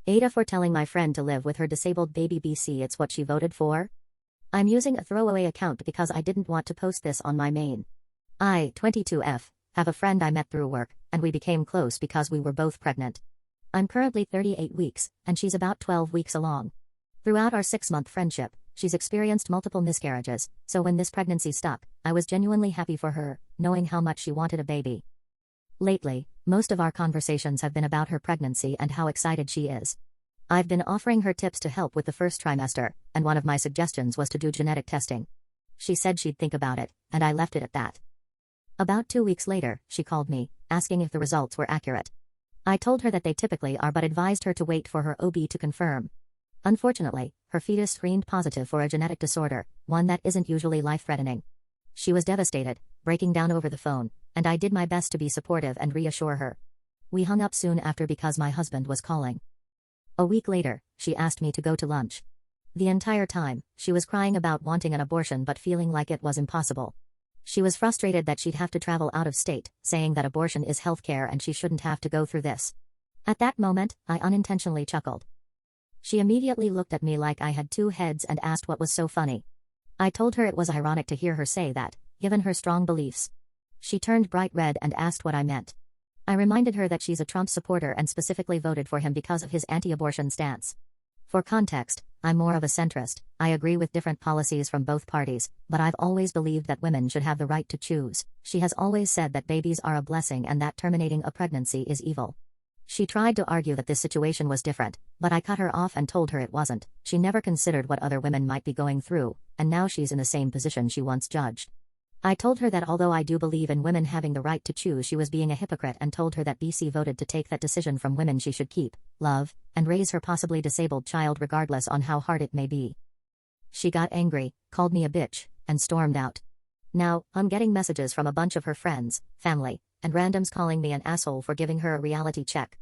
AITAH for telling my friend to live with her disabled baby. BC, it's what she voted for? I'm using a throwaway account because I didn't want to post this on my main. I, 22F, have a friend I met through work, and we became close because we were both pregnant. I'm currently 38 weeks, and she's about 12 weeks along. Throughout our 6-month friendship, she's experienced multiple miscarriages, so when this pregnancy stuck, I was genuinely happy for her, knowing how much she wanted a baby. Lately, most of our conversations have been about her pregnancy and how excited she is. I've been offering her tips to help with the first trimester, and one of my suggestions was to do genetic testing. She said she'd think about it, and I left it at that. About 2 weeks later, she called me, asking if the results were accurate. I told her that they typically are, but advised her to wait for her OB to confirm. Unfortunately, her fetus screened positive for a genetic disorder, one that isn't usually life-threatening. She was devastated, breaking down over the phone, and I did my best to be supportive and reassure her. We hung up soon after because my husband was calling. A week later, she asked me to go to lunch. The entire time, she was crying about wanting an abortion but feeling like it was impossible. She was frustrated that she'd have to travel out of state, saying that abortion is healthcare and she shouldn't have to go through this. At that moment, I unintentionally chuckled. She immediately looked at me like I had two heads and asked what was so funny. I told her it was ironic to hear her say that, given her strong beliefs. She turned bright red and asked what I meant. I reminded her that she's a Trump supporter and specifically voted for him because of his anti-abortion stance. For context, I'm more of a centrist. I agree with different policies from both parties, but I've always believed that women should have the right to choose. She has always said that babies are a blessing and that terminating a pregnancy is evil. She tried to argue that this situation was different, but I cut her off and told her it wasn't. She never considered what other women might be going through, and now she's in the same position she once judged. I told her that although I do believe in women having the right to choose, she was being a hypocrite, and told her that BC voted to take that decision from women she should keep, love, and raise her possibly disabled child regardless on how hard it may be. She got angry, called me a bitch, and stormed out. Now, I'm getting messages from a bunch of her friends, family, and randoms calling me an asshole for giving her a reality check.